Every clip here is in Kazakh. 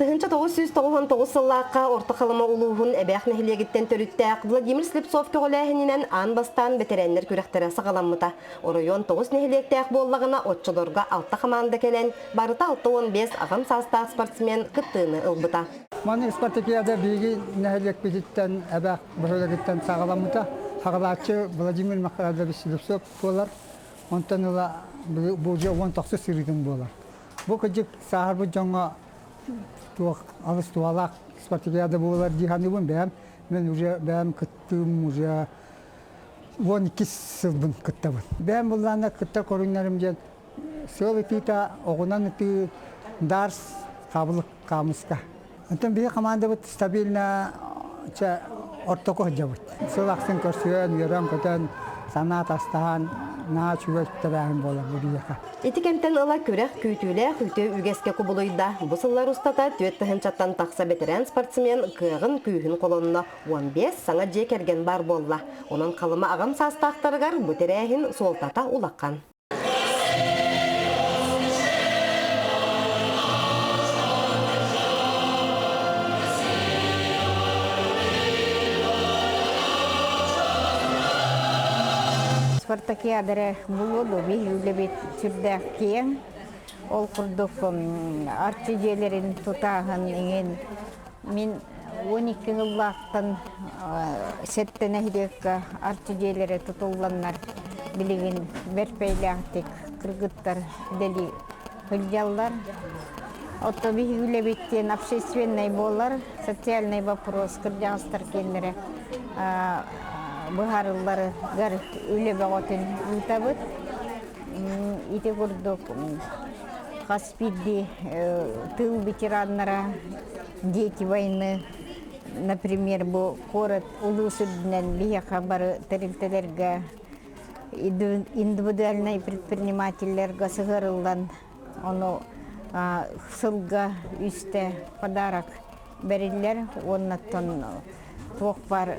1999 сыллаққа орта қалыма улуғын әбәқ нәхілегіттен төріттәк Владимир Слепцов көғіләхінінен ан-бастан бетерәнлер күрәқтері сағаламыта. Орайон 9 нәхілектәк боллағына отчыларға 6 команда келен, барыта 6-15 ағам састақ спортсмен күттіні ұлбыта. Маны Спартакиада биги нәхілек бететтен әбәқ бұрылығыттен сағаламыта. Хағалатчы Владимир Мақарадович Слепцов болар. Онтан ұла бұл же 19 сырыдың болар. Бұл күдік сағар бұл жаңа алыс туалақ Спартакиада болар диханы бұн бәм. Мен уже бәм күттім, уже 12 сылбын күттабын. Бәм бұлланы күттар көріңлерім жен. Сөл үтіта, оғынан үті дарс қабылық қамысқа. Онтан бей команда бұд стабильна ортоқы жабыд. Сөл ақсын көрсүйен, ерен көтен, санат астаған, naa çüvet tarafın bolar bu diyaka. Etikemten ala körek kütüle hüte ügeske kubuluyda. Bu sıllar ustata tüettihim çattan taksa betiren sportsmen kığın kühün kolonuna 15 sana cekergen bar bolla. Onun kalıma ağam sastaqtargar bu terehin soltata ulakkan. Спартакиадere buludu bir yüklebet türde kiyen. Ol kurduk artçıcelerin tutağın ingen. Min 12 yıllıktan settene hidek artçıcelere tutulanlar bilgin berpeylaktik kırgıtlar deli hıljallar. Ото bir yüklebetten общественный болар, социальный вопрос kırcanstır kendilere. Быһарыллары гар үле багатын үтәбет. Ите күрдүк Каспийди тыл ветераннары дети войны, например, бу город улусуднан бия хабары терилтелерге индивидуальный предпринимательлерге сыгырылдан ону сылга үсте подарок берилер, оннаттан Туақпар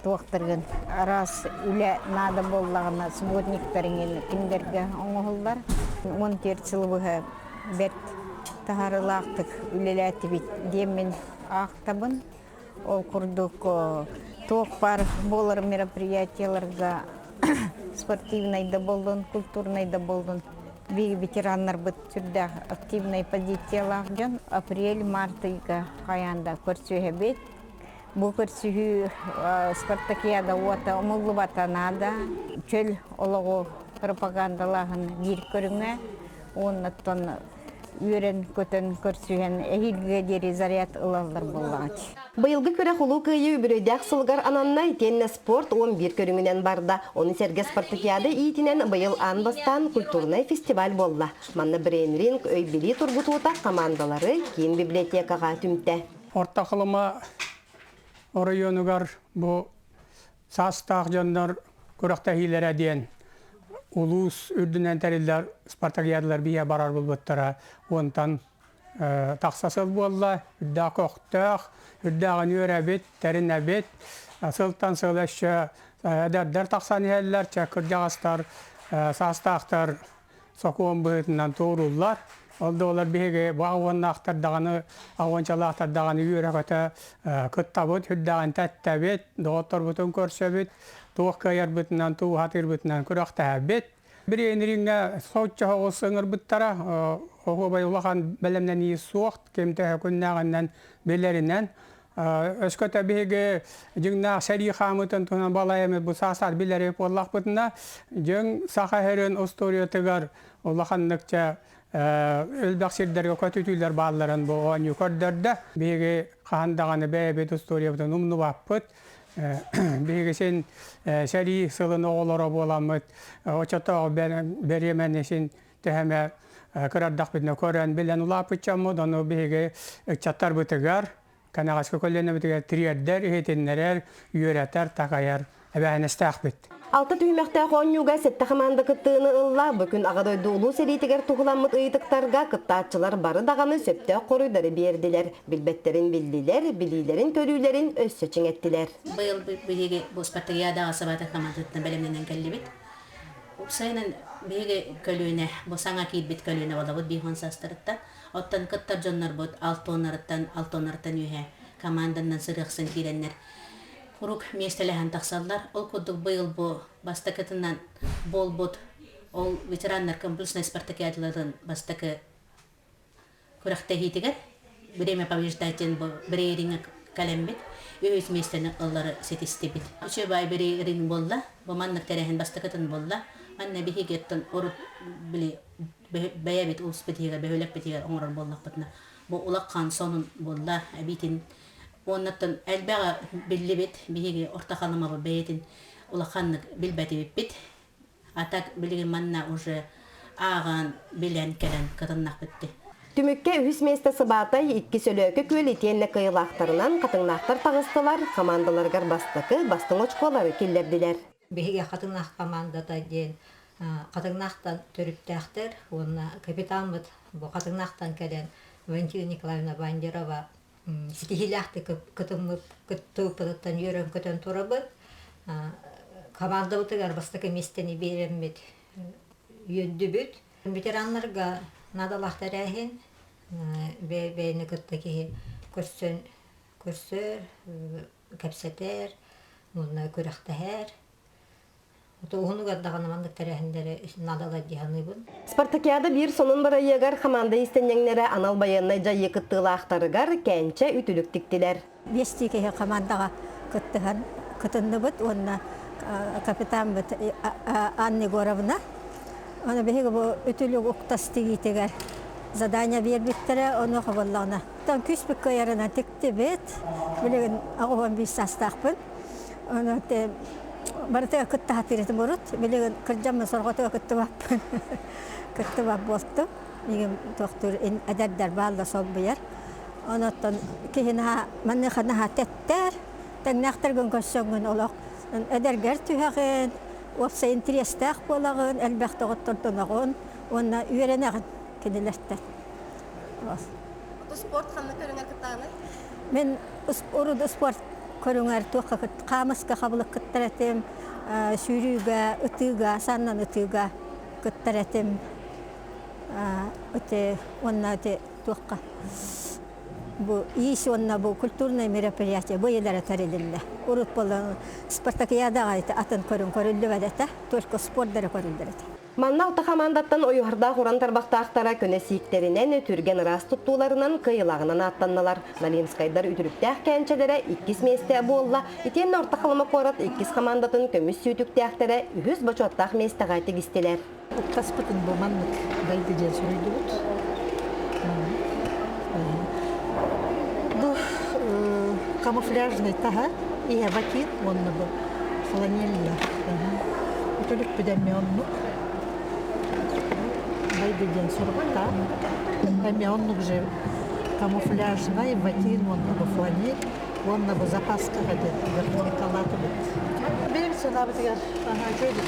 туақтырған арас үлі нады боллағына субботниктарыңын кіндерге оңғылдар. 14 сылбығы бәт тағарылақтық үлеләті бет демен ақтабын. Ол күрдік туақпар болыр мероприятияларға спортивнайда болдың, культурнайда болдың. Бей ветераннар бұд түрді активнай позициялақ жан апрель-мартыйға қаянда көрсөйе бет. Bu kürsühü Spartakiyada oта omullu batanada çöl oloğu propagandalağın bir körüne ondan üren kötün kürsühen ehilge deri zaryat ılallar bollaç. Bayılgı köre hulu kıyı büröydek sılgar ananna tenne sport 11 körüngünen barda. Onu serge Spartakiyada itinen bayıl anbastan kulturnay festival bolla. Manna Brainring öybili turgututa komandaları kin bibliotekaga tümte. Orta kılıma Orayonu bu sastaq janlar kurakta hilere diyen ulus ürdünen teriller Spartakiyadalar biye barar bulbuttara ondan taksasıl bolla üdda koktaq üddağın yörebet terinebet asıltan sığlaşça ederder taksan heller çakırcağıstar sastaqtar sokuğun bıhıtından doğrullar. Oldu olar bihege bu avvanna aktardağını, avvançalı aktardağını yürekete kıttabıt, hüddağın təttabet, doğutlar bütün körsebet, tuğ kayar bütünden, tuğ hatır bütünden kürektabet. Bir enringe soğutça hoğu sığır büttara, hoğu bayılağın belemden iyi soğut, kemte künnağından belerinden. Ösköte bihege jüngna seri xamıtın tuğunan balayamı bu sasat bileri pollaq bütünden, jüng sağa herin ostoriyotigar olağanlıkça Ölbaq sirderge kötütüler bağlıların bu oğan yukarıdırda. Bege kahandağını beyebet ustoriyabıdan umnu vapıt. Bege sen seri sılın oğulara bolamıt. Oçata beremen esin teheme kırardaq bitne kören bilen ulapıtçamıd. Onu bege çattar bıtıgar. Kanağaskı kollerine bıtıgar triyerder, ehetinler, yüreter, takayar. Ebağın estaq bit. Alta tüyməkdə xonyuga sette xamanda kıttığını ılla, bükün ağadoydu ulu seritiger tuğulanmıt ıydıqtarga kıttaatçılar barı dağını söpte koruyları berdiler. Bilbetlerin bildiler, bililerin körülerin öz söçün ettiler. Bu yıl bu Spartakiyada asabata xamandatına belemlenen kellibit. Sayının bihege kölüne, bu sana kiit bit kölüne valabut bihon sastırıtta. Оттан кыттар жоннор бот алтонарыттан үһэ командандан сырыхсын киленнер. Урук местелеһен тахсаллар. Ол кудук быйыл бу бастакытынан болбот. Ол ветераннар комплексный спартакиадаларын бастакы күрәхтә хитигер. Время побеждатель бу биреринг калембит. Өйс местені олары сетистебит. Үчө бай биреринг болла. Бу маннык терехин бастакытын болла. Анна бихигеттен орут били бәябит улс битиге бәһөләк битиге оңрар боллак битна. Бу улаккан сонун болла. Абитин оннаттан әлбәгә биллибит бихиге ортаханыма бу бәйтин улакканнык билбәти бит. Атак билген манна уже аған билен келен кытыннак битти. Түмүкке үһүс месте сыбатай 2 сөлөкө күөл итенне кыйлактарынан катыңнактар тагыстылар, командаларгар бастың очколары келдердилер. Биһиге катыңнак командада ден катыңнактан төрүптәхтер, онна капитан бит бу катыңнактан келен Валентина Николаевна Бандерова стихилахты кытымып кыттыптан йөрөн көтөн турабы. Команда утыгар бастыкы местени береммит йөддөбүт. Ветеранларга надалахтарахин бейни кыттаки көрсөр кепсетер, муна көрөхтәһәр. Тоғыны гаддаган мандык тарахиндәре надала дияныйбын. Спартакиада бир сонун барайыгар команда истенеңнере анал баяннай жайы кыттылаахтарыгар кәнче үтүлүк тиктилер. Вестике командаға кыттыган кытынныбыт, онна капитан бит Анна Егоровна. Она беге бу үтүлүк уктастыгитегер задание бербиттере, оны кабыллагына. Тан күспүк кайарына текте бит. Билеген агыбан бис састакпын. Оны те барта кытта хатирет борут. Билеген кыржам сорготога кыттыбаппын. Кыттыбап болду. Мигем доктор ададдар балда соббуяр. Онотон кихина манны хана хаттер. Таңнактыргын көссөңгөн олок. Эдергер түһәген, опса интерестах болагын, әлбәхтә готтыртынагын, онна үйренәген кенеләстә. Спорт ханны көрүңөр кыттаганы? Мен уруд спорт көрүңөр туакка камыска кабылык кыттыратым, сүйрүүгө, ытыга, саннан ытыга кыттыратым. Өте онна өте туакка. Бу иш онна бу культурное мероприятие быйылары тарелилде. Урут болон спартакиадага атын көрүлдү бадата, только спорттары көрүлдү. Манна алты командаттан ойуарда құран тарбақтақтара көне сиіктерінен өтірген рас тұттуларынан кыйылағынан аттанналар. Налинскайдар үтіріктәқ кәнчелері 2 месте болла. Итен орта қылымы қорат 2 командатын көміс сүйтіктәқтері 100 бачуаттақ месте ғайты кестелер. Уктаспытын бу маннык байды ден сүрөйдү бут. Бу камуфляжный таха и вакит онна бу фланелла. Утулук бидеме онну. Байды ден сүрөйдү. Эми оннук же камуфляжный вакит онна бу фланель, онна бу запаскага ден вертикалаты бут. Benim sınavı diyor. Aha şöyle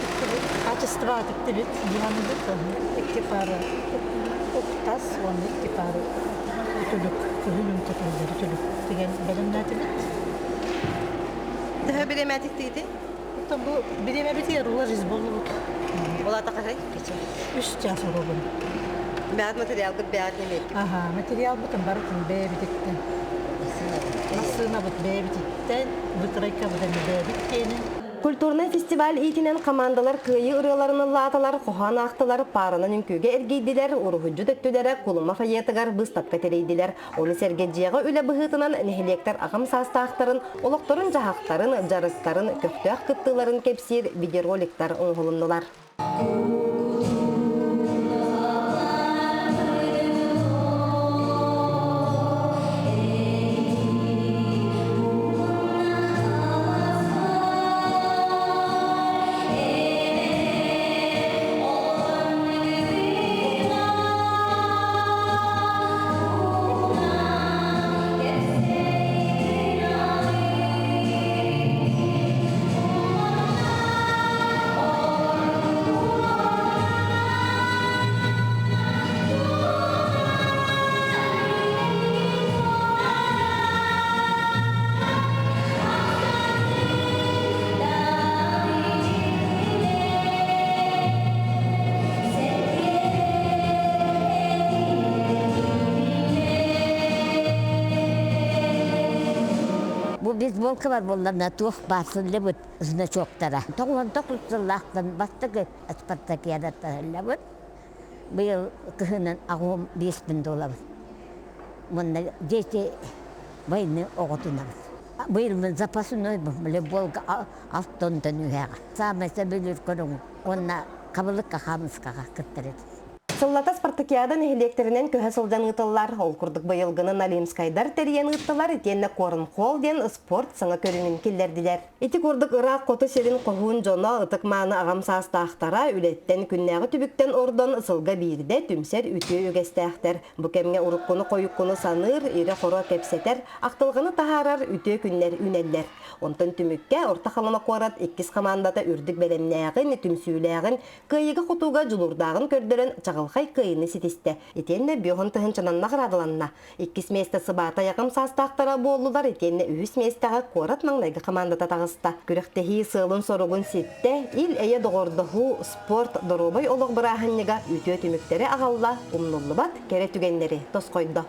kачество тиктибит, динамик экипары. Октас, он экипары. Ütülük, külüm tekrar ütülük. Diyen bilimler bit. Daha bilemedik deydi. Bu bilime bitiyor, ular izboluluk. Ola da kaçay geçer. 3 yıl sonra bu. Beyaz materyal gibi beyaz yemek. Aha, materyal butun barıtın bey bitikten. Nasılına bit bey bitikten, butrayka budan bey bitkeni. Культурный фестиваль итинен командалар кыйы ырыларының латалар, кохан ақтылар, парынан үнкөге әргейділер, урухуджу төттілері, кулума файетігар бұстат кәтерейділер. Оны сәргеджеға үлі бұғытынан нәхелектер ағым састақтарын, олықтарын жағақтарын, жарыстарын, көктөк кыттыларын кепсир видеороликтар оңғылындылар. бейсболка бар болларна тух басылы бут значоктара. Тоғлан тоқлықтылақтан бастығы спартакиадаттарылы бут. Бұл кыхынан ағуым $5,000. Мұнда дети байны оғытынамыз. Бұл запасын ойбы, волейболға 6 тонн үйәға. Самайса білір көрің, онна қабылыққа қамысқаға кіттіреді. Сыллата спартакиада нехилектеринен көһө сылдан ытыллар, ол курдук быйылгынын Алимскайдар терен ыттылар, итенне корын қол ден спорт саңа көрүнүн келдердилер. Ити курдук ыраак коту серин кохуун жоно ытык мааны агам саастаахтара, үлеттен күннәгы түбүктен ордон ысылга бирде түмсер үтүө үгестээхтер. Бу кемге уруккуну коюккуну саныр, ире хоро кепсетер, актылганы тахарар үтүө күннер үнеллер. Онтон түмүкке орта халама корат 2 командата үрдүк белемнäгин, түмсүүлäгин, кыйыгы хутуга жулурдагын көрдөрөн чагылхай кыйыны ситисте. Итенне бьохон тыгынчананна градаланна. 2 месте сыбата якым састактара болдулар, итенне 3 местега корат маңдайгы командата тагыста. Күрөктеги сылын соругун ситте, ил эйе догордоху спорт доробой олог бырахынныга үтүө түмүктери агалла умнуллубат кере түгеннери тоскойдо.